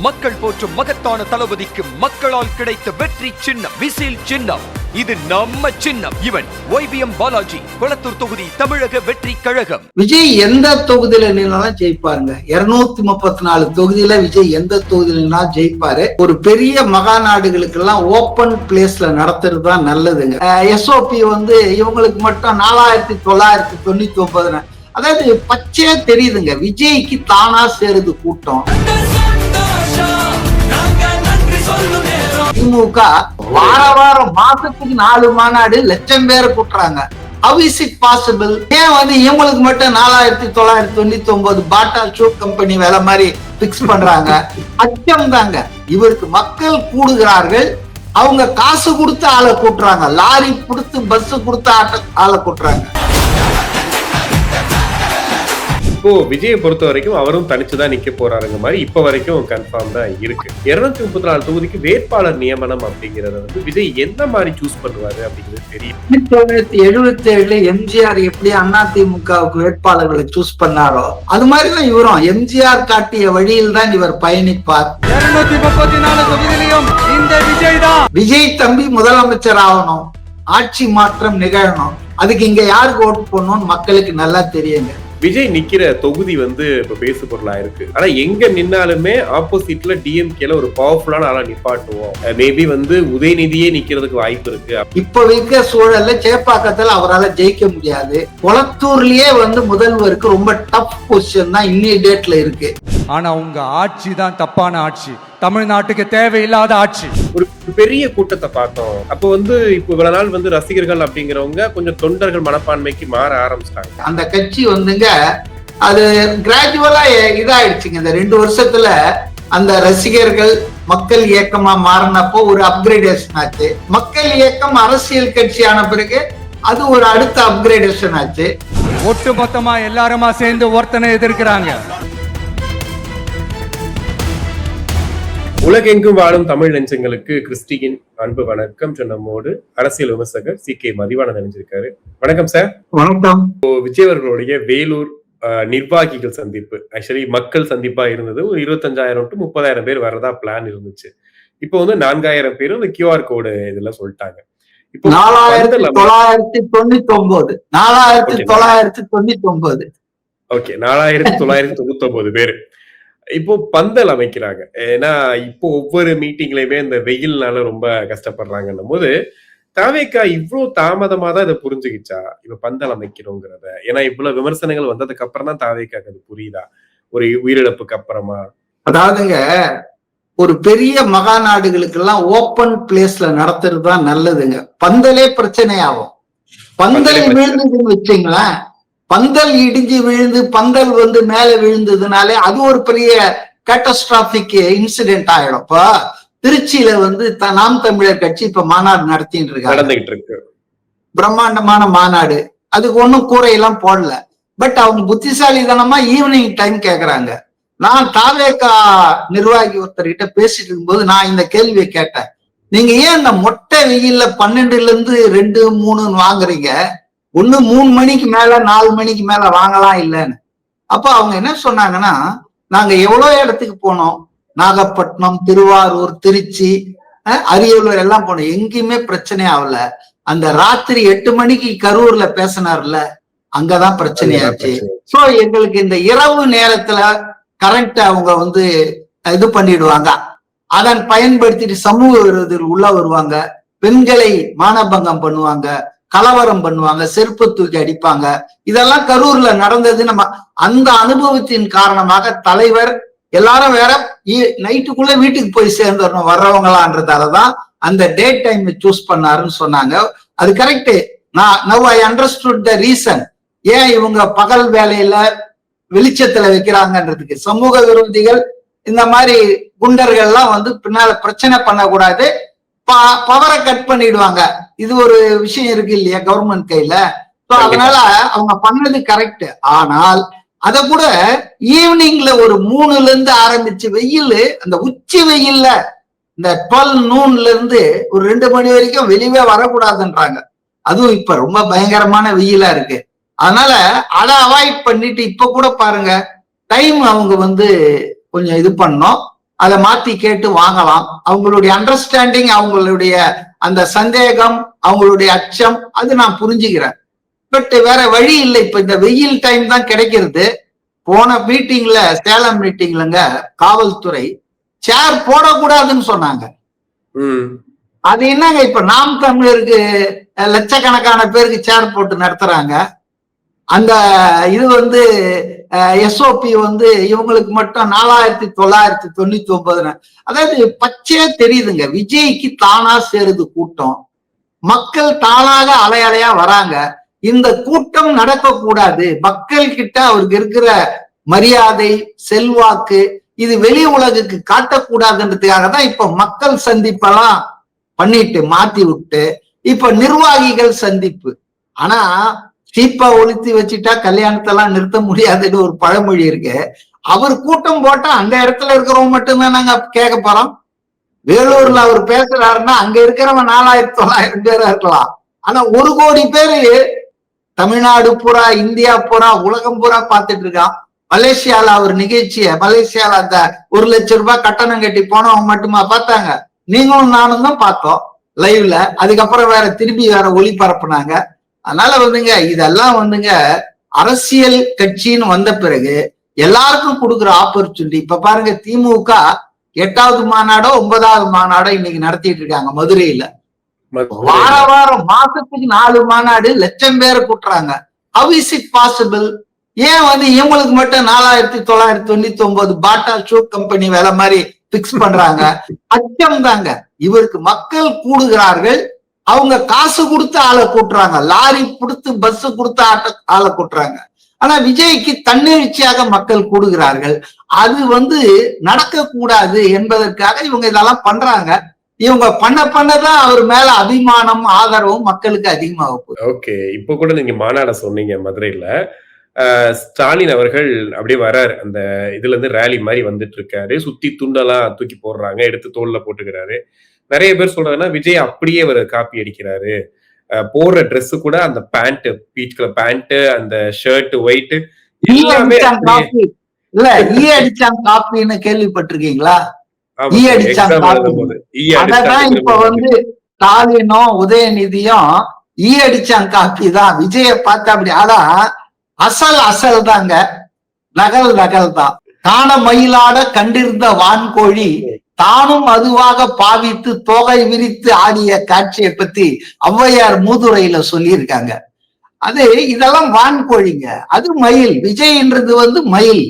மக்கள் போற்றும் மகத்தான தளபதிக்கு மக்களால் கிடைத்த வெற்றி சின்னம் விசில் சின்னம். இது நம்ம சின்னம். இவன் YBM பாலாஜி, கொளத்தூர் தொகுதி, தமிழக வெற்றி கழகம். விஜய் எந்த தொகுதியில நின்னாலும் ஜெயிப்பாருங்க. 234 தொகுதியில விஜய் எந்த தொகுதியில ஜெயிப்பாரு. ஒரு பெரிய மகாநாடுகளுக்கு எல்லாம் ஓபன் பிளேஸ்ல நடத்துறது தான் நல்லதுங்க. SOP இவங்களுக்கு மட்டும் 4999, அதாவது பச்சையா தெரியுதுங்க. விஜய்க்கு தானா சேருது கூட்டம். திமுக வாரம் மாசத்துக்கு 4 மாநாடு, லட்சம் பேரை கூட்டுறாங்க. How is it possible? ஏன் இவங்களுக்கு மட்டும் 4999 பாட்டா ஷூ கம்பெனி வேலை மாதிரி பிக்ஸ் பண்றாங்க? அச்சம் தாங்க. இவருக்கு மக்கள் கூடுகிறார்கள். அவங்க காசு கொடுத்து ஆளை கூட்டுறாங்க, லாரி கொடுத்து பஸ் கொடுத்து ஆளை கூட்டுறாங்க. இப்போ விஜயை பொறுத்த வரைக்கும் அவரும் தனிச்சுதான் நிக்க போறாருங்க மாதிரி இப்ப வரைக்கும் கன்ஃபார்ம் தான் இருக்கு. 234 தொகுதிக்கு வேட்பாளர் நியமனம் அப்படிங்கறத விஜய் எந்த மாதிரி சூஸ் பண்ணுவாரு அப்படிங்கிறது தெரியும். 1977 எம்ஜிஆர் எப்படி அதிமுகவுக்கு வேட்பாளர்களை சூஸ் பண்ணாரோ அது மாதிரிதான் இவரும் எம்ஜிஆர் காட்டிய வழியில் தான் இவர் பயணிப்பார். 234 தொகுதியிலும் இந்த விஜய் தான். விஜய் தம்பி முதலமைச்சர் ஆகணும், ஆட்சி மாற்றம் நிகழணும். அதுக்கு இங்க யாருக்கு ஓட்டு போடணும்னு மக்களுக்கு நல்லா தெரியுங்க. விஜய் நிக்கிற தொகுதி இப்ப பேசு பொருளா இருக்கு. ஆனா எங்க நின்னாலுமே ஆப்போசிட்ல டிஎம்கேல ஒரு பவர்ஃபுல்லான ஆளா நிப்பாட்டுவோம். மேபி உதயநிதியே நிக்கிறதுக்கு வாய்ப்பு இருக்கு. இப்ப வைக்க சூழல்ல சேப்பாக்கத்துல அவரால் ஜெயிக்க முடியாது. கொளத்தூர்லயே முதல்வருக்கு ரொம்ப டஃப் பொசிஷன் தான் இன்னி டேட்ல இருக்கு. ஆனா உங்க ஆட்சி தான் தப்பான ஆட்சி, தமிழ்நாட்டுக்கு தேவையில்லாத ஆட்சி. ஒரு பெரிய கூட்டத்தை பார்த்தோம். அப்போ இப்போ இவ்வளவு நாள் ரசிகர்கள் அப்படிங்கிறவங்க கொஞ்சம் தொண்டர்கள் மனப்பான்மைக்கு மாற ஆரம்பிச்சிட்டாங்க. அந்த கட்சி அது கிராஜுவலா இதாயிடுச்சுங்க. இந்த 2 வருஷத்துல அந்த ரசிகர்கள் மக்கள் இயக்கமா மாறினப்போ ஒரு அப்கிரேடேஷன் ஆச்சு. மக்கள் இயக்கம் அரசியல் கட்சி ஆன பிறகு அது ஒரு அடுத்த அப்கிரேடேஷன் ஆச்சு. ஒட்டு மொத்தமா எல்லாருமா சேர்ந்து ஒருத்தனை எதிர்க்கிறாங்க. உலகெங்கும் வாழும் தமிழ் நெஞ்சங்களுக்கு கிறிஸ்டியின் அன்பு வணக்கம். நம்மோடு அரசியல் விமர்சகர் CK மதிவாணன் நினைஞ்சிருக்காரு. வணக்கம் சார். வணக்கம். விஜய் அவர்களுடைய வேலூர் நிர்வாகிகள் சந்திப்பு ஆக்சுவலி மக்கள் சந்திப்பா இருந்தது. ஒரு 25,000 to 30,000 பேர் வரதா பிளான் இருந்துச்சு. இப்போ 4,000 பேரும் இந்த QR கோடு இதெல்லாம் சொல்லிட்டாங்க. இப்போ 4,999 ஓகே 4,999 பேரு இப்போ பந்தல் அமைக்கிறாங்க. ஏன்னா இப்போ ஒவ்வொரு மீட்டிங்லயுமே இந்த வெயில்னால ரொம்ப கஷ்டப்படுறாங்கன்னும் போது தாவேகா இவ்வளவு தாமதமா தான் இதை புரிஞ்சுக்கிச்சா இப்ப பந்தல் அமைக்கிறோங்கிறத? ஏன்னா இவ்வளவு விமர்சனங்கள் வந்ததுக்கு அப்புறம் தான் தாவேகாக்கு அது புரியுதா ஒரு உயிரிழப்புக்கு அப்புறமா? அதாவதுங்க, ஒரு பெரிய மகாநாடுகளுக்கு எல்லாம் ஓபன் பிளேஸ்ல நடத்துறது தான் நல்லதுங்க. பந்தலே பிரச்சனை ஆகும். பந்தல் விழுந்ததுன்னு வச்சுங்களேன், பந்தல் இடிஞ்சு விழுந்து பந்தல் மேல விழுந்ததுனாலே அது ஒரு பெரிய கேட்டஸ்ட்ராபிக் இன்சிடென்ட் ஆயிடும். இப்ப திருச்சியில நாம் தமிழர் கட்சி இப்ப மாநாடு நடத்திட்டு இருக்காங்க. பிரம்மாண்டமான மாநாடு. அதுக்கு ஒன்னும் கூரையெல்லாம் போடல. பட் அவங்க புத்திசாலித்தனமா ஈவினிங் டைம் கேக்குறாங்க. நான் தாவேகா நிர்வாகி ஒருத்தர்கிட்ட பேசிட்டு இருக்கும்போது நான் இந்த கேள்வியை கேட்டேன். நீங்க ஏன் இந்த மொட்டை வெயில்ல 12ல இருந்து 2, 3 வாங்குறீங்க? 3 மணிக்கு மேல 4 மணிக்கு மேல வாங்கலாம் இல்லைன்னு. அப்ப அவங்க என்ன சொன்னாங்கன்னா, நாங்க எவ்வளவு இடத்துக்கு போனோம், நாகப்பட்டினம், திருவாரூர், திருச்சி, அரியலூர் எல்லாம் போனோம், எங்கேயுமே பிரச்சனை ஆகல. அந்த ராத்திரி 8 மணிக்கு கரூர்ல பேசினார்ல, அங்கதான் பிரச்சனையாச்சு. சோ எங்களுக்கு இந்த இரவு நேரத்துல கரண்ட் அவங்க இது பண்ணிடுவாங்க. அதன் பயன்படுத்திட்டு சமூக விரோதிகள் உள்ள வருவாங்க, பெண்களை மானபங்கம் பண்ணுவாங்க, கலவரம் பண்ணுவாங்க, செருப்பு தூக்கி அடிப்பாங்க. இதெல்லாம் கரூர்ல நடந்தது. நம்ம அந்த அனுபவத்தின் காரணமாக தலைவர் எல்லாரும் வேற நைட்டுக்குள்ள வீட்டுக்கு போய் சேர்ந்துடணும் வர்றவங்களான்றதாலதான் அந்த டே டைம் சூஸ் பண்ணாருன்னு சொன்னாங்க. அது correct. Now I understood the reason. ஏன் இவங்க பகல் வேலையில வெளிச்சத்துல வைக்கிறாங்கன்றதுக்கு. சமூக விரோதிகள் இந்த மாதிரி குண்டர்கள்லாம் பின்னால பிரச்சனை பண்ணக்கூடாது, பவரை கட் பண்ணிடுவாங்க. இது ஒரு விஷயம் இருக்கு இல்லையா கவர்மெண்ட் கையில. அதனால அவங்க பண்ணது கரெக்ட். ஆனால் அத கூட ஈவினிங்ல ஒரு 3ல இருந்து ஆரம்பிச்சு வெயில், அந்த உச்சி வெயில்ல இந்த 12 noonல இருந்து ஒரு 2 மணி வரைக்கும் வெளியே வரக்கூடாதுன்றாங்க. அதுவும் இப்ப ரொம்ப பயங்கரமான வெயிலா இருக்கு. அதனால அதை அவாய்ட் பண்ணிட்டு இப்ப கூட பாருங்க டைம் அவங்க கொஞ்சம் இது பண்ணோம். அதை மாத்தி கேட்டு வாங்கலாம். அவங்களுடைய அண்டர்ஸ்டாண்டிங், அவங்களுடைய அந்த சந்தேகம், அவங்களுடைய அச்சம், அது நான் புரிஞ்சுக்கிறேன். பட் வேற வழி இல்லை. இப்ப இந்த வெயில் டைம் தான் கிடைக்கிறது. போன மீட்டிங்ல, சேலம் மீட்டிங்லங்க காவல்துறை சேர் போடக்கூடாதுன்னு சொன்னாங்க. அது என்னங்க, இப்ப நாம் தமிழருக்கு லட்சக்கணக்கான பேருக்கு சேர் போட்டு நடத்துறாங்க. அந்த இது எஸ்ஓபி இவங்களுக்கு மட்டும் 4999. அதாவது பச்சையா தெரியுதுங்க, விஜய்க்கு தானா சேருது கூட்டம், மக்கள் தானாக அலையலையா வராங்க. இந்த கூட்டம் நடக்க கூடாது, மக்கள் கிட்ட அவருக்கு இருக்கிற மரியாதை, செல்வாக்கு இது வெளி உலகுக்கு காட்டக்கூடாதுன்றதுக்காக தான் இப்ப மக்கள் சந்திப்பெல்லாம் பண்ணிட்டு மாத்தி விட்டு இப்ப நிர்வாகிகள் சந்திப்பு. ஆனா சீப்பா ஒழித்து வச்சுட்டா கல்யாணத்தெல்லாம் நிறுத்த முடியாதுன்னு ஒரு பழமொழி இருக்கு. அவர் கூட்டம் போட்டா அந்த இடத்துல இருக்கிறவங்க மட்டும்தான் நாங்க கேட்க போறோம். வேலூர்ல அவர் பேசுறாருன்னா அங்க இருக்கிறவன் 4900 பேரா இருக்கலாம். ஆனா 1 கோடி பேரு தமிழ்நாடு பூரா, இந்தியா பூரா, உலகம் பூரா பார்த்துட்டு இருக்கான். மலேசியால அவர் நிகழ்ச்சிய, மலேசியால அந்த 1 லட்சம் ரூபாய் கட்டணம் கட்டி போனவங்க மட்டுமா பார்த்தாங்க? நீங்களும் நானும் தான் பார்த்தோம் லைவ்ல. அதுக்கப்புறம் வேற திரும்பி வேற ஒளிபரப்புனாங்க. அதனால இதெல்லாம் அரசியல் கட்சின்னு வந்த பிறகு எல்லாருக்கும் கொடுக்குற ஆப்பர்ச்சுனிட்டி. இப்ப பாருங்க, திமுக 8வது மாநாடோ 9வது மாநாடோ இன்னைக்கு நடத்திட்டு இருக்காங்க மதுரையில. வார வாரம் மாசத்துக்கு 4 மாநாடு, லட்சம் பேரை கூட்டுறாங்க. How is it possible? ஏன் இவங்களுக்கு மட்டும் 4999 பாட்டா ஷூ கம்பெனி வேலை மாதிரி பிக்ஸ் பண்றாங்க? அச்சம் தாங்க. இவருக்கு மக்கள் கூடுகிறார்கள், அவங்க காசு கொடுத்து ஆளை கூட்டுறாங்க, லாரி கொடுத்து பஸ் கொடுத்து ஆளை கூட்டுறாங்க. ஆனா விஜய்க்கு தன்னெழுச்சியாக மக்கள் கூடுகிறார்கள். அது நடக்க கூடாது என்பதற்காக இவங்க இதெல்லாம் பண்றாங்க. இவங்க பண்ணதான் அவர் மேல அபிமானம், ஆதரவும் மக்களுக்கு அதிகமாக போகுது. ஓகே, இப்ப கூட நீங்க மாநாட சொன்னீங்க மதுரையில. ஸ்டாலின் அவர்கள் அப்படியே வர்றாரு, அந்த இதுல இருந்து ரேலி மாதிரி வந்துட்டு இருக்காரு. சுத்தி துண்டெல்லாம் தூக்கி போடுறாங்க, எடுத்து தோல்ல போட்டுக்கிறாரு. நிறைய பேர் சொல்றாங்கன்னா விஜய் அப்படியே அவர் காப்பி அடிக்கிறாரு. போடுற ட்ரெஸ் கூட அந்த பேண்ட், பீச் கலர் பேண்ட், அந்த ஷர்ட் ஒயிட் எல்லாமே இல்ல. ஈ அடிச்சான் காப்பின்னு கேள்விப்பட்டிருக்கீங்களா? ஈ அடிச்சான் காப்பி. அதான் இப்ப ஸ்டாலினும் உதயநிதியும் ஈ அடிச்சான் காப்பி தான். விஜய பார்த்தா அப்படி. ஆனா அசல் தாங்க, நகல் தான். காண மயிலாட கண்டிருந்த வான்கோழி தானும் அதுவாக பாவித்து தொகை விரித்து ஆடிய காட்சியை பத்தி ஔவையார் மூதுரையில சொல்லியிருக்காங்க. இதெல்லாம் வான்கோழிங்க, அது மயில். விஜய்ன்றது மயில்,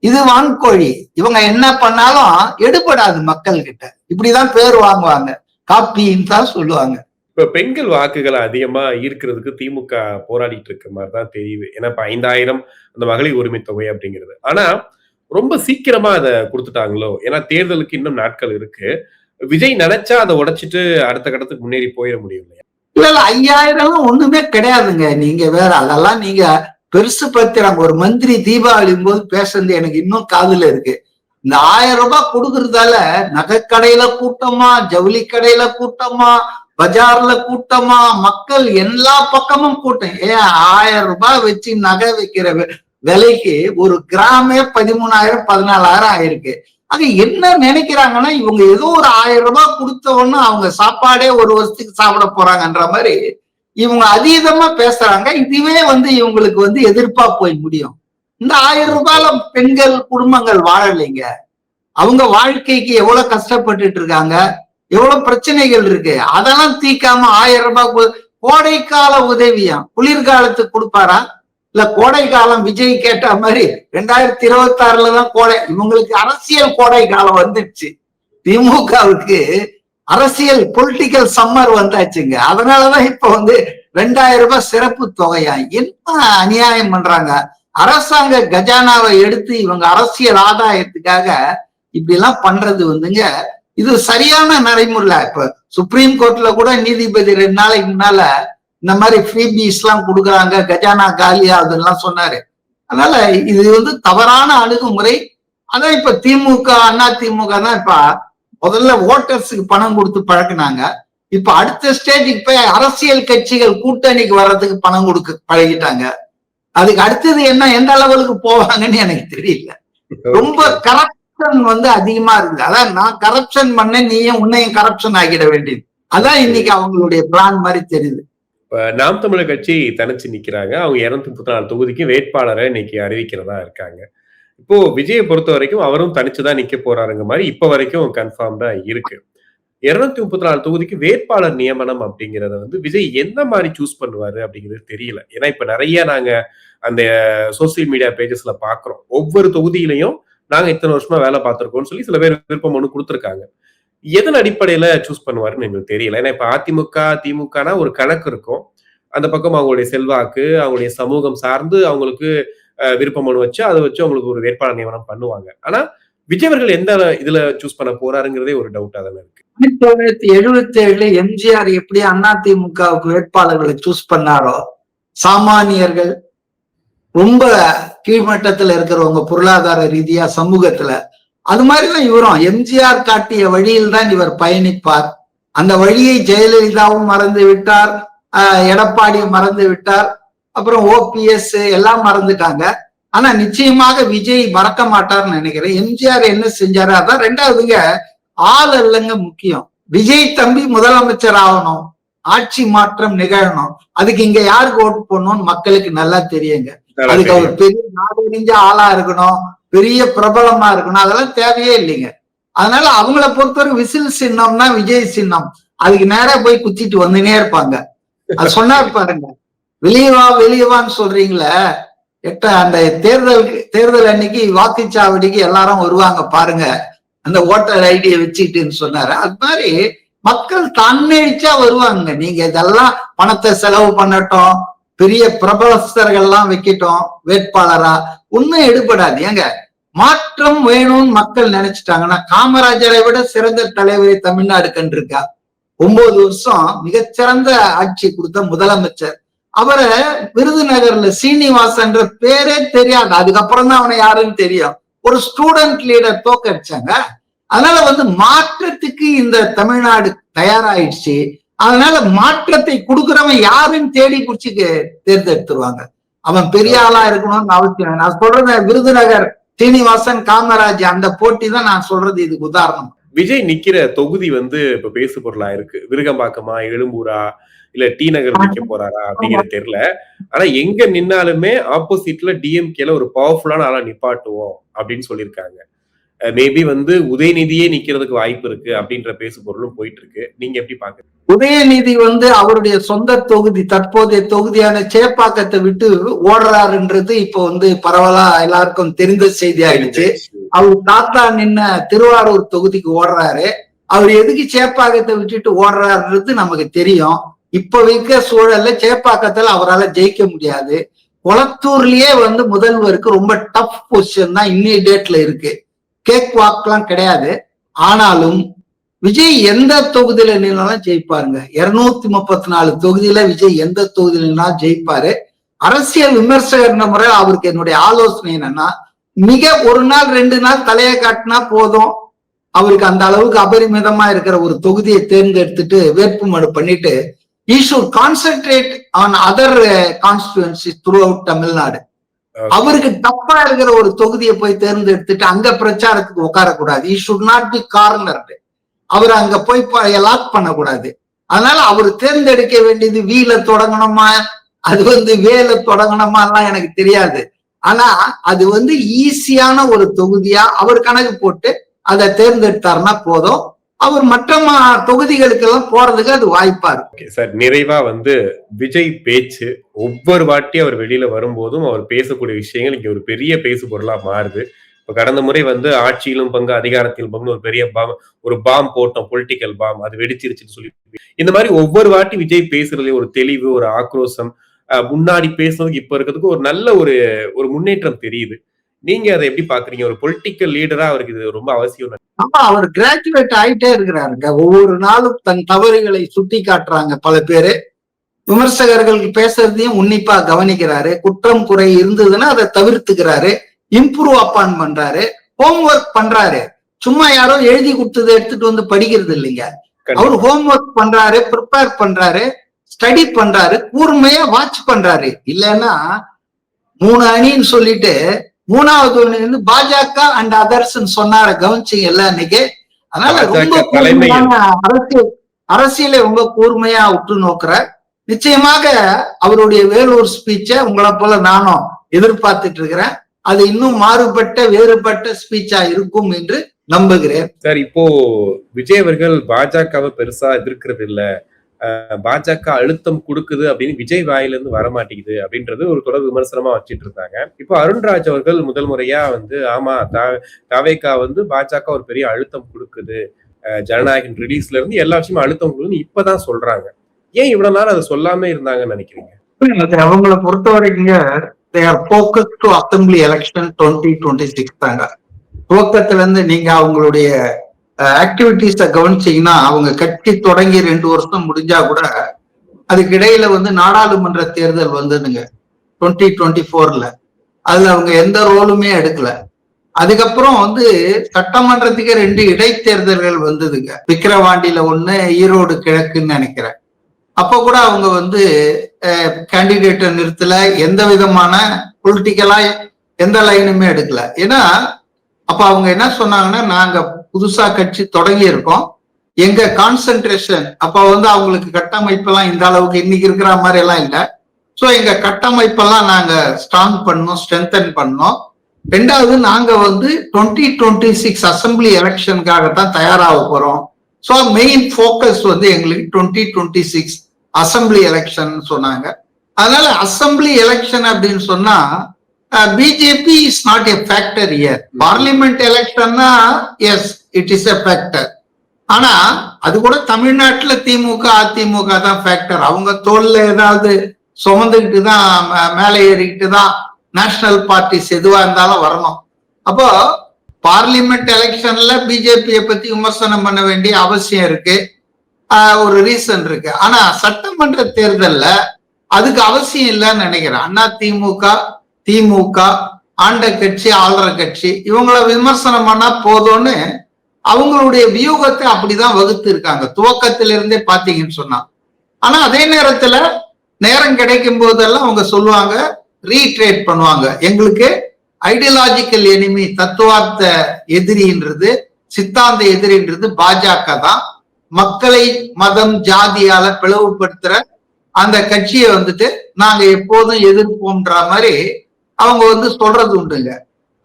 இது வான்கோழி. இவங்க என்ன பண்ணாலும் எடுபடாது மக்கள் கிட்ட. இப்படிதான் பேர் வாங்குவாங்க, காப்பின்னு தான் சொல்லுவாங்க. இப்ப பெண்கள் வாக்குகளை அதிகமா ஈர்க்கிறதுக்கு திமுக போராடிட்டு இருக்க மாதிரிதான் தெரியுது. ஏன்னா இப்ப 5000 அந்த மகளிர் உரிமை தொகை அப்படிங்கிறது. ஆனா ரொம்ப சீக்கிரமா அதை கொடுத்துட்டாங்களோ? ஏன்னா தேர்தலுக்கு இன்னும் நாட்கள் இருக்கு. விஜய் நினைச்சா அதை உடைச்சிட்டு அடுத்த கட்டத்துக்கு முன்னேறி போயிட முடியும் இல்லையா? இல்ல 5000 ஒண்ணுமே கிடையாதுங்க. நீங்க வேற அதெல்லாம் நீங்க பெருசு பத்திராங்க. ஒரு மந்திரி தீபாவளி போது பேசுறது எனக்கு இன்னும் காதுல இருக்கு. இந்த 1000 ரூபாய் கொடுக்கறதால நகைக்கடையில கூட்டமா, ஜவுளி கடையில கூட்டமா, பஜார்ல கூட்டமா, மக்கள் எல்லா பக்கமும் கூட்டம். 1000 ரூபாய் வச்சு நகை வைக்கிற விலைக்கு ஒரு கிராமே 13,000 14,000 ஆயிருக்கு. அது என்ன நினைக்கிறாங்கன்னா, இவங்க ஏதோ ஒரு 1000 ரூபாய் கொடுத்தவொன்னு அவங்க சாப்பாடே ஒரு வருஷத்துக்கு சாப்பிட போறாங்கன்ற மாதிரி இவங்க அதீதமா பேசுறாங்க. இதுவே இவங்களுக்கு எதிர்ப்பா போய் முடியும். இந்த 1000 ரூபாயில பெண்கள், குடும்பங்கள் வாழலைங்க. அவங்க வாழ்க்கைக்கு எவ்வளவு கஷ்டப்பட்டுட்டு இருக்காங்க, எவ்வளவு பிரச்சனைகள் இருக்கு. அதெல்லாம் தீக்காம 1000 ரூபாய் கோடைக்கால உதவியா குளிர்காலத்துக்கு கொடுப்பாரா? இல்ல கோடை காலம் விஜய் கேட்ட மாதிரி 2026 தான் கோடை. இவங்களுக்கு அரசியல் கோடை காலம் வந்துடுச்சு. திமுகவுக்கு அரசியல் பொலிட்டிக்கல் சம்மர் வந்தாச்சுங்க. அதனாலதான் இப்ப 2000 ரூபாய் சிறப்பு தொகையா. என்ன அநியாயம் பண்றாங்க? அரசாங்க கஜானாவை எடுத்து இவங்க அரசியல் ஆதாயத்துக்காக இப்படி எல்லாம் பண்றது இது சரியான நடைமுறை. இப்ப சுப்ரீம் கோர்ட்ல கூட நீதிபதி 2 நாளைக்கு முன்னால இந்த மாதிரி ஃப்ரீபீஸ் எல்லாம் கொடுக்குறாங்க, கஜானா காலியா அதெல்லாம் சொன்னாரு. அதனால இது தவறான அணுகுமுறை. அதான் இப்ப திமுக, அண்ணா திமுக தான் இப்ப முதல்ல ஓட்டர்ஸுக்கு பணம் கொடுத்து பழக்கினாங்க. இப்ப அடுத்த ஸ்டேஜுக்கு போய் அரசியல் கட்சிகள் கூட்டணிக்கு வர்றதுக்கு பணம் கொடுக்க பழகிட்டாங்க. அதுக்கு அடுத்தது என்ன, எந்த லெவலுக்கு போவாங்கன்னு எனக்கு தெரியல. ரொம்ப கரெக்ட் கரப்ஷன் அதிகமா இருக்குது. அதான் நான் கரப்ஷன் பண்ண நீயும் உன்னையும் கரப்ஷன் ஆகிட வேண்டியது. அதான் இன்னைக்கு அவங்களுடைய பிளான் மாதிரி தெரியுது. நாம் தமிழர் கட்சி தனிச்சு நிக்கிறாங்க. அவங்க 234 தொகுதிக்கு வேட்பாளரை இன்னைக்கு அறிவிக்கிறதா இருக்காங்க. இப்போ விஜயை பொறுத்த வரைக்கும் அவரும் தனிச்சுதான் நிக்க போறாருங்க மாதிரி இப்ப வரைக்கும் கன்ஃபார்ம்டா இருக்கு. 234 தொகுதிக்கு வேட்பாளர் நியமனம் அப்படிங்கறத விஜய் எந்த மாதிரி சூஸ் பண்ணுவாரு அப்படிங்கிறது தெரியல. ஏன்னா இப்ப நிறைய நாங்க அந்த சோசியல் மீடியா பேஜஸ்ல பாக்குறோம். ஒவ்வொரு தொகுதியிலையும் நாங்க இத்தனை வருஷமா வேலை பார்த்திருக்கோம்னு சொல்லி சில பேர் விருப்பம் ஒண்ணு கொடுத்திருக்காங்க. எதன் அடிப்படையில சூஸ் பண்ணுவாருன்னு எங்களுக்கு தெரியல. ஏன்னா இப்ப அதிமுக திமுகனா ஒரு கணக்கு இருக்கும். அந்த பக்கம் அவங்களுடைய செல்வாக்கு, அவங்களுடைய சமூகம் சார்ந்து அவங்களுக்கு விருப்பம் மனு வச்சு அதை வச்சு அவங்களுக்கு ஒரு வேட்பாளர் நியமனம் பண்ணுவாங்க. ஆனா விஜய் அவர்கள் எந்த இதுல சூஸ் பண்ண போறாருங்கிறதே ஒரு டவுட்டா தானே இருக்கு. 1977 எம்ஜிஆர் எப்படி அதிமுகவுக்கு வேட்பாளர்களை சூஸ் பண்ணாரோ, சாமானியர்கள் ரொம்ப கீழ்மட்டத்துல இருக்கிறவங்க பொருளாதார ரீதியா சமூகத்துல, அது மாதிரிதான் இவரும் எம்ஜிஆர் காட்டிய வழியில் தான் இவர் பயணிப்பார். அந்த வழியை ஜெயலலிதாவும் மறந்து விட்டார், எடப்பாடியும் மறந்து விட்டார், அப்புறம் ஓபிஎஸ் எல்லாம் மறந்துட்டாங்க. ஆனா நிச்சயமாக விஜய் மறக்க மாட்டார்னு நினைக்கிறேன். எம்ஜிஆர் என்ன செஞ்சாரு அதான். ரெண்டாவதுங்க, ஆள் அல்லங்க முக்கியம். விஜய் தம்பி முதலமைச்சர் ஆகணும், ஆட்சி மாற்றம் நிகழணும். அதுக்கு இங்க யாருக்கு ஓட்டு போடணும்னு மக்களுக்கு நல்லா தெரியுங்க. அதுக்கு அவர் பெரிய நாடறிஞ்ச ஆளா இருக்கணும், பெரிய பிரபலமா இருக்கணும், அதெல்லாம் தேவையே இல்லைங்க. அதனால அவங்கள பொறுத்தவரை விசில் சின்னம்னா விஜய் சின்னம், அதுக்கு நேரா போய் குத்திட்டு வந்துனே இருப்பாங்க. அது சொன்னாரு பாருங்க, வெளியவான்னு சொல்றீங்களே, அந்த தேர்தல் அன்னைக்கு வாக்குச்சாவடிக்கு எல்லாரும் வருவாங்க பாருங்க, அந்த ஓட்டர் ஐடியை வச்சுக்கிட்டுன்னு சொன்னாரு. அது மாதிரி மக்கள் தன்னெழுச்சா வருவாங்க. நீங்க இதெல்லாம் பணத்தை செலவு பண்ணட்டும், பெரிய பிரபலஸ்தர்கள்லாம் வைக்கட்டும் வேட்பாளரா, ஒன்னும் எடுபடாது. ஏங்க மாற்றம் வேணும்னு மக்கள் நினைச்சிட்டாங்கன்னா, காமராஜரை விட சிறந்த தலைவரை தமிழ்நாடு கண்டிருக்கா. 9 வருஷம் மிகச்சிறந்த ஆட்சி கொடுத்த முதலமைச்சர். அவரை விருதுநகர்ல சீனிவாசன்ற பேரே தெரியாது, அதுக்கப்புறம் தான் அவனை யாருன்னு தெரியும். ஒரு ஸ்டூடெண்ட் லீடர் தோக்கடிச்சாங்க. அதனால மாற்றத்துக்கு இந்த தமிழ்நாடு தயாராயிடுச்சு. அதனால மாற்றத்தை கொடுக்கிறவன் யாருன்னு தேடி குடிச்சு தேர்ந்தெடுத்துருவாங்க. அவன் பெரிய ஆளா இருக்கணும்னு அவசியம். நான் சொல்றது விருதுநகர் சீனிவாசன் காமராஜ் அந்த போட்டி தான் நான் சொல்றது இதுக்கு உதாரணம். விஜய் நிக்கிற தொகுதி இப்ப பேசு பொருளா இருக்கு. விருகம்பாக்கமா, எழும்பூரா, இல்ல டி நகர் நிக்க போறாரா அப்படிங்கிற தெரியல. ஆனா எங்க நின்னாலுமே ஆப்போசிட்ல டிஎம்கேல ஒரு பவர்ஃபுல்லான ஆளா நிப்பாட்டுவோம் அப்படின்னு சொல்லியிருக்காங்க. மேபி உதயநிதியே நிக்கிறதுக்கு வாய்ப்பு இருக்கு அப்படின்ற பேசு பொருளும் போயிட்டு இருக்கு. நீங்க எப்படி பாக்குறீங்க? உதயநிதி அவருடைய சொந்த தொகுதி, தற்போதைய தொகுதியான சேப்பாக்கத்தை விட்டு ஓடுறாருன்றது இப்போ பரவலா எல்லாருக்கும் தெரிந்த செய்தி ஆயிடுச்சு. அவர் தாத்தா நின்ன திருவாரூர் தொகுதிக்கு ஓடுறாரு. அவர் எதுக்கு சேப்பாக்கத்தை விட்டுட்டு ஓடுறாருன்றது நமக்கு தெரியும். இப்ப வைக்க சூழல்ல சேப்பாக்கத்துல அவரால் ஜெயிக்க முடியாது. கொளத்தூர்லயே முதல்வருக்கு ரொம்ப டஃப் பொசிஷன் தான் இன்னைய டேட்ல இருக்கு. கேக் வாக்லாம் கிடையாது. ஆனாலும் விஜய் எந்த தொகுதியில நின்னாலும் ஜெயிப்பாருங்க. 234 தொகுதியில விஜய் எந்த தொகுதியில நின்னாலும் ஜெயிப்பாரு. அரசியல் விமர்சகர் முறை அவருக்கு என்னுடைய ஆலோசனை என்னன்னா, மிக 1 நாள் 2 நாள் தலையை காட்டினா போதும், அவருக்கு அந்த அளவுக்கு அபரிமிதமா இருக்கிற ஒரு தொகுதியை தேர்ந்தெடுத்துட்டு வேட்புமனு பண்ணிட்டு he should concentrate on other constituencies throughout Tamil Nadu. அவருக்கு தப்பா இருக்கிற ஒரு தொகுதியை போய் தேர்ந்தெடுத்துட்டு அங்க பிரச்சாரத்துக்கு உட்காரக்கூடாது. he should not be cornered. அவர் அங்க போய் லாக் பண்ணக்கூடாது. அதனால அவர் தேர்ந்தெடுக்க வேண்டியது வீல தொடங்கணுமா, அது வேல தொடங்கணுமா எல்லாம் எனக்கு தெரியாது. ஆனா அது ஈஸியான ஒரு தொகுதியா அவர் கணக்கு போட்டு அதை தேர்ந்தெடுத்தாருன்னா போதும். அவர் மற்ற தொகுதிகளுக்கு எல்லாம் போறதுக்கு அது வாய்ப்பா இருக்கு. சார், நிறைவா விஜய் பேச்சு ஒவ்வொரு வாட்டி அவர் வெளியில வரும்போதும் அவர் பேசக்கூடிய விஷயங்கள் இங்க ஒரு பெரிய பேசு பொருளா மாறுது. இப்ப கடந்த முறை ஆட்சியிலும் பங்கு அதிகாரத்திலும் பங்கு ஒரு பெரிய பாம் போட்டோம், பொலிட்டிக்கல் பாம், அது வெடிச்சிருச்சுன்னு சொல்லி இந்த மாதிரி ஒவ்வொரு வாட்டி விஜய் பேசுறதுல ஒரு தெளிவு, ஒரு ஆக்ரோஷம், முன்னாடி பேசுறதுக்கு இப்ப இருக்கிறதுக்கு ஒரு நல்ல ஒரு முன்னேற்றம் தெரியுது. நீங்க அதை எப்படி பாக்குறீங்க? ஒரு பொலிட்டிக்கல் லீடரா அவருக்கு இது ரொம்ப அவசியம். ஆமா, அவர் கிராஜுவேட் ஆயிட்டே இருக்கிறாருங்க. ஒவ்வொரு நாளும் தன் தவறுகளை சுட்டி காட்டுறாங்க பல பேரு. விமர்சகர்கள் பேசுறதையும் உன்னிப்பா கவனிக்கிறாரு. குற்றம் குறை இருந்ததுன்னா அதை தவிர்த்துக்கிறாரு, இம்ப்ரூவ் அப்பான் பண்றாரு, ஹோம்ஒர்க் பண்றாரு. சும்மா யாரோ எழுதி கொடுத்ததை எடுத்துட்டு படிக்கிறது இல்லைங்க. அவர் ஹோம்ஒர்க் பண்றாரு, ப்ரிப்பேர் பண்றாரு, ஸ்டடி பண்றாரு, கூர்மையா வாட்ச் பண்றாரு. இல்லைன்னா 3 அணின்னு சொல்லிட்டு மூணாவது ஒண்ணு வந்து பாஜக அண்ட் அதர்ஸ் சொன்னார கவனிச்சிங்கல்ல இன்னைக்கு. அதனால ரொம்ப கூர்மையான அரசியலை ரொம்ப கூர்மையா உற்று நோக்குற. நிச்சயமாக அவருடைய வேலூர் ஸ்பீச்ச உங்களை போல நானும் எதிர்பார்த்துட்டு இருக்கிறேன். அது இன்னும் மாறுபட்ட வேறுபட்ட ஸ்பீச்சா இருக்கும் என்று நம்புகிறேன். சார், இப்போ விஜய் அவர்கள் பாஜகவை பெருசா எதிர்க்கிறது இல்ல, பாஜக அழுத்தம் கொடுக்குது அப்படின்னு விஜய் வாயிலிருந்து வர மாட்டேங்குது அப்படின்றது ஒரு தொடர் விமர்சனமா வச்சிட்டு இருந்தாங்க. இப்போ அருண்ராஜ் அவர்கள் முதல் முறையா வந்து ஆமா தாவேகா வந்து பாஜக ஒரு பெரிய அழுத்தம் கொடுக்குது, ஜனநாயகன் ரிலீஸ்ல இருந்து எல்லா விஷயமும் அழுத்தம் கொடுக்குதுன்னு இப்பதான் சொல்றாங்க. ஏன் இவ்வளவு நாள் அதை சொல்லாம இருந்தாங்கன்னு நினைக்கிறீங்க? அவங்களை பொறுத்த வரைக்குங்க they are focused to assembly election 2026 தாங்க. துவக்கத்துல இருந்து நீங்க அவங்களுடைய ஆக்டிவிட்டிஸ கவனிச்சீங்கன்னா அவங்க கட்சி தொடங்கி 2 வருஷம் முடிஞ்சா கூட அதுக்கு இடையில வந்து நாடாளுமன்ற தேர்தல் வந்ததுங்க 2024ல. அதுல அவங்க எந்த ரோலுமே எடுக்கல. அதுக்கப்புறம் வந்து சட்டமன்றத்துக்கு 2 இடைத்தேர்தல்கள் வந்ததுங்க. விக்கிரவாண்டியில 1, ஈரோடு கிழக்குன்னு நினைக்கிறேன். அப்ப கூட அவங்க வந்து கேண்டிடேட்டை நிறுத்தல, எந்த விதமான பொலிட்டிக்கலா எந்த லைனுமே எடுக்கல. ஏன்னா அப்ப அவங்க என்ன சொன்னாங்கன்னா, நாங்க புதுசா கட்சி தொடங்கி இருக்கோம், எங்க கான்சென்ட்ரேஷன் அப்ப வந்து அவங்களுக்கு கட்டமைப்பெல்லாம் இந்த அளவுக்கு இன்னைக்கு இருக்கிற மாதிரி எல்லாம் இல்லை. ஸோ எங்க கட்டமைப்பெல்லாம் நாங்க ஸ்ட்ராங் பண்ணோம், ஸ்ட்ரென்தன் பண்ணோம். 2வது நாங்க வந்து 2026 அசம்பிளி எலெக்ஷனுக்காகத்தான் தயாராக போறோம். ஸோ மெயின் ஃபோக்கஸ் வந்து எங்களுக்கு 2026 அசம்பிளி எலெக்ஷன் சொன்னாங்க. அதனால அசம்பிளி எலெக்ஷன் அப்படின்னு சொன்னா BJP is not a factor here. Parliament எலெக்ஷன்னா yes it is a factor. ஆனா அது கூட தமிழ்நாட்டுல திமுக அதிமுக தான் ஃபேக்டர். அவங்க தோல்ல ஏதாவது சுமந்துக்கிட்டு தான் மேலே ஏறிக்கிட்டு தான் நேஷனல் பார்ட்டிஸ் எதுவா இருந்தாலும் வரணும். அப்போ பார்லிமெண்ட் எலெக்ஷன்ல பிஜேபியை பத்தி விமர்சனம் பண்ண வேண்டிய அவசியம் இருக்கு, ஒரு ரீசன் இருக்கு. ஆனா சட்டமன்ற தேர்தல்ல அதுக்கு அவசியம் இல்லைன்னு நினைக்கிறேன். அண்ணா திமுக ஆண்ட கட்சி ஆள்ற கட்சி இவங்கள விமர்சனம் பண்ணா போதும்னு அவங்களுடைய வியூகத்தை அப்படிதான் வகுத்து இருக்காங்க துவக்கத்திலிருந்தே பாத்தீங்கன்னு சொன்னா. ஆனா அதே நேரத்துல நேரம் கிடைக்கும் போதெல்லாம் அவங்க சொல்லுவாங்க, ரீட்ரேட் பண்ணுவாங்க, எங்களுக்கு ஐடியாலஜிக்கல் எனிமி தத்துவார்த்த எதிரின்றது சித்தாந்த எதிரின்றது பாஜக தான். மக்களை மதம் ஜாதியால பிளவுபடுத்துற அந்த கட்சியை வந்துட்டு நாங்க எப்போதும் எதிர்ப்போம்ன்ற மாதிரி அவங்க வந்து சொல்றது உண்டுங்க.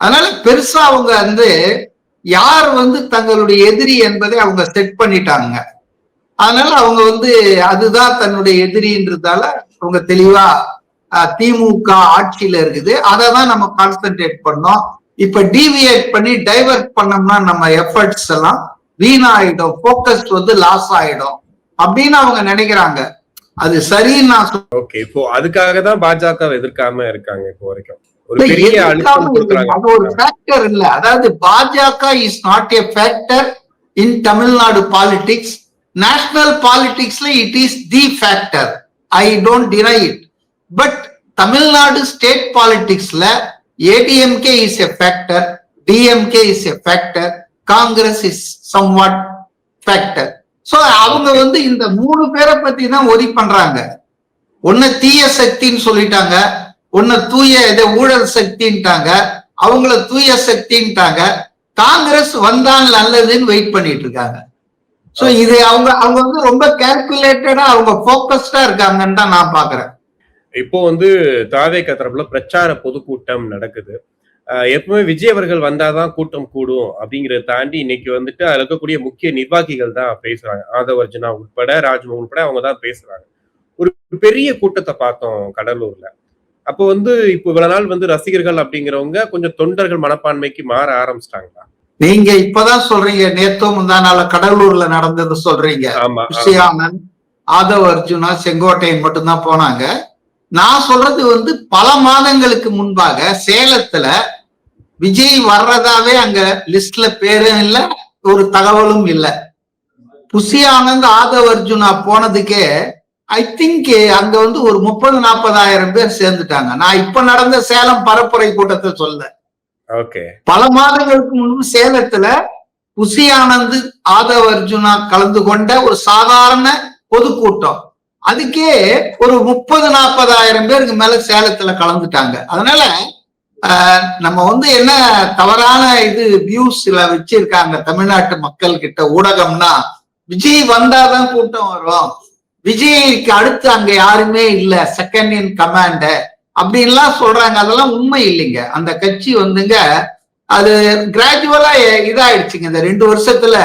அதனால பெருசா அவங்க வந்து யார் வந்து தங்களுடைய எதிரி என்பதை அவங்க செட் பண்ணிட்டாங்க. அதனால அவங்க வந்து அதுதான் தன்னுடைய எதிரின்றதால அவங்க தெளிவா திமுக ஆட்சியில இருக்குது, அதை தான் நம்ம கான்சென்ட்ரேட் பண்ணோம். இப்ப டீவியேட் பண்ணி டைவர்ட் பண்ணோம்னா நம்ம எஃபர்ட்ஸ் எல்லாம் வீணாயிடும், போக்கஸ் வந்து லாஸ் ஆயிடும் அப்படின்னு அவங்க நினைக்கிறாங்க. அது சரின்னு நான் சொல்றேன். ஓகே, இப்போ அதுக்காக தான் பாஜக எதிர்க்காம இருக்காங்க இப்போ வரைக்கும். ஒரு பெரிய அழுத்தம் கொடுக்கறாங்க. அது ஒரு ஃபேக்டர் இல்ல. அதாவது Bajaka is not a factor in Tamil Nadu politics. National பாலிடிக்ஸ்ல it is the factor, I don't deny it. But Tamil Nadu state பாலிடிக்ஸ்ல ADMK is a factor, DMK is a factor, Congress is somewhat factor. So அவங்க வந்து இந்த 3 பேரை பத்தி தான் ஒரி பண்றாங்க. ஒன்னு தீய சக்தின்னு சொல்லிட்டாங்க, ஒன்னு தூய ஊழல் சக்தின்ட்டாங்க, அவங்கள தூய சக்தின்ட்டாங்க. காங்கிரஸ் வந்தால் நல்லதுன்னு வெயிட் பண்ணிட்டு இருக்காங்க. சோ இது அவங்க வந்து ரொம்ப கால்குலேட்டடா அவங்க போக்கஸ்டா இருக்காங்கன்னு தான் நான் பாக்குறேன். இப்போ வந்து தாவேகா தரப்புல பிரச்சார பொதுக்கூட்டம் நடக்குது. எப்பவுமே விஜய் அவர்கள் வந்தாதான் கூட்டம் கூடும் அப்படிங்கறத தாண்டி இன்னைக்கு வந்துட்டு அதுல இருக்கக்கூடிய முக்கிய நிர்வாகிகள் தான் பேசுறாங்க. ஆதவ் அர்ஜுனா உட்பட, ராஜ்மோகன் உட்பட அவங்க தான் பேசுறாங்க. ஒரு பெரிய கூட்டத்தை பார்த்தோம் கடலூர்ல. அப்போ வந்து இப்போ இவ்வளவு நாள் வந்து ரசிகர்கள் அப்படிங்கிறவங்க கொஞ்சம் தொண்டர்கள் மனப்பான்மைக்கு மாற ஆரம்பிச்சிட்டாங்களா? நீங்க இப்பதான் சொல்றீங்க, நேத்தோ முந்தா நாள் கடலூர்ல நடந்தது சொல்றீங்க. விஷயானந்த், ஆதவ் அர்ஜுனா, செங்கோட்டையன் மட்டும்தான் போனாங்க. நான் சொல்றது வந்து பல மாதங்களுக்கு முன்பாக சேலத்துல விஜய் வர்றதாவே அங்க லிஸ்ட்ல பேரும் இல்ல, ஒரு தகவலும் இல்ல. புஷி ஆனந்த், ஆதவ் அர்ஜுனா போனதுக்கே ஐ திங்க் அங்க வந்து ஒரு 30,000-40,000 பேர் சேர்ந்துட்டாங்க. நான் இப்ப நடந்த சேலம் பரப்புரை கூட்டத்தை சொல்ல, பல மாதங்களுக்கு முன்பு சேலத்துல புஷி ஆனந்த், ஆதவ் அர்ஜுனா கலந்து கொண்ட ஒரு சாதாரண பொதுக்கூட்டம், அதுக்கே ஒரு 30,000-40,000 பேருக்கு மேல சேலத்துல கலந்துட்டாங்க. அதனால நம்ம வந்து என்ன தவறான இது வியூஸ்ல வச்சிருக்காங்க தமிழ்நாட்டு மக்கள் கிட்ட ஊடகம்னா, விஜய் வந்தாதான் கூட்டம் வரும், விஜய்க்கு அடுத்து அங்க யாருமே இல்ல, செகண்ட் இன் கமாண்ட் அப்படின்லாம் சொல்றாங்க. அதெல்லாம் உண்மை இல்லைங்க. அந்த கட்சி வந்துங்க அது கிராஜுவலா இதாயிடுச்சுங்க. இந்த 2 வருஷத்துல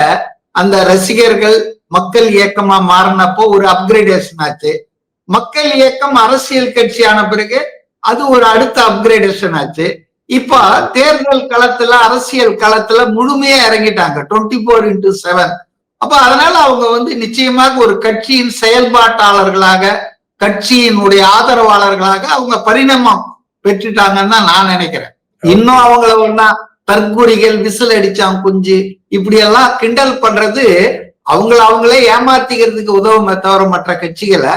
அந்த ரசிகர்கள் மக்கள் இயக்கமா மாறினப்போ ஒரு அப்கிரேடேஷன் ஆச்சு. மக்கள் இயக்கம் அரசியல் கட்சியான பிறகு அது ஒரு அடுத்த அப்கிரேடேஷன் ஆச்சு. இப்ப தேர்தல் களத்துல அரசியல் களத்துல முழுமையா இறங்கிட்டாங்க 24x7. அப்ப அதனால அவங்க வந்து நிச்சயமாக ஒரு கட்சியின் செயல்பாட்டாளர்களாக, கட்சியினுடைய ஆதரவாளர்களாக அவங்க பரிணாமம் பெற்றுட்டாங்கன்னு தான் நான் நினைக்கிறேன். இன்னும் அவங்கள ஒன்னா தற்குறிகள், விசில் அடிச்சான் குஞ்சு, இப்படி எல்லாம் கிண்டல் பண்றது அவங்களே ஏமாத்திக்கிறதுக்கு உதவுமே தவிர மற்ற கட்சிகளை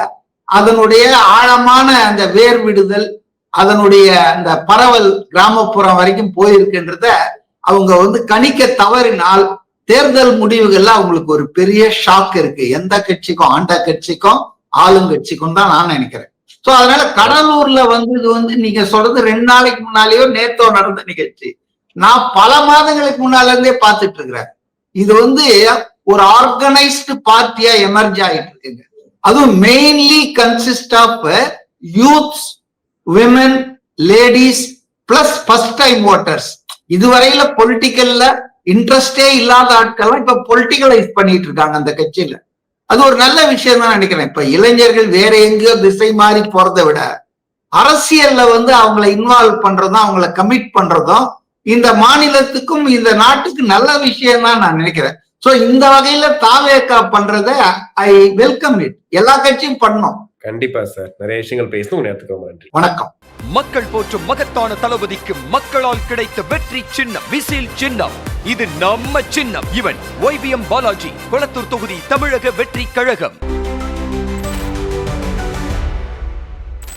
அதனுடைய ஆழமான அந்த வேர் விடுதல், அதனுடைய அந்த பரவல் கிராமப்புறம் வரைக்கும் போயிருக்குன்றத அவங்க வந்து கணிக்க தவறினால் தேர்தல் முடிவுகள்ல அவங்களுக்கு ஒரு பெரிய ஷாக் இருக்கு. எந்த கட்சிக்கும், ஆண்ட கட்சிக்கும் ஆளுங்கட்சிக்கும் தான் நான் நினைக்கிறேன். சோ அதனால கடலூர்ல வந்து இது வந்து நீங்க சொல்றது 2 நாளைக்கு முன்னாலேயோ நேத்தோ நடந்த நிகழ்ச்சி. நான் பல மாதங்களுக்கு முன்னால இருந்தே பார்த்துட்டு இருக்கிறேன். இது வந்து ஒரு ஆர்கனைஸ்டு பார்ட்டியா எமர்ஜ் ஆயிட்டு இருக்குங்க. அதுவும் mainly consist of youths, women, ladies plus first time voters. இதுவரையில பொலிட்டிக்கல்ல இன்ட்ரெஸ்டே இல்லாத ஆட்கள்லாம் இப்ப பொலிட்டிக்கலைஸ் பண்ணிட்டு இருக்காங்க அந்த கட்சியில. அது ஒரு நல்ல விஷயம் தான் நினைக்கிறேன். இப்ப இளைஞர்கள் வேற எங்கேயோ திசை மாறி போறதை விட அரசியல்ல வந்து அவங்களை இன்வால்வ் பண்றதும் அவங்களை கமிட் பண்றதும் இந்த மாநிலத்துக்கும் இந்த நாட்டுக்கு நல்ல விஷயம் தான் நான் நினைக்கிறேன். சோ இந்த வகையில தாவேகா பண்றத ஐ வெல்கம் இட். எல்லா கட்சியும் பண்ணணும். கண்டிப்பா சார். நிறைய விஷயங்கள் பேசணும். நேரத்துக்கு நன்றி. வணக்கம். மக்கள் போற்றும் மகத்தான தளபதிக்கு மக்களால் கிடைத்த வெற்றி சின்னம் விசில் சின்னம். இது நம்ம சின்னம். இவன் YBM பாலாஜி, கொளத்தூர் தொகுதி தமிழக வெற்றி கழகம்.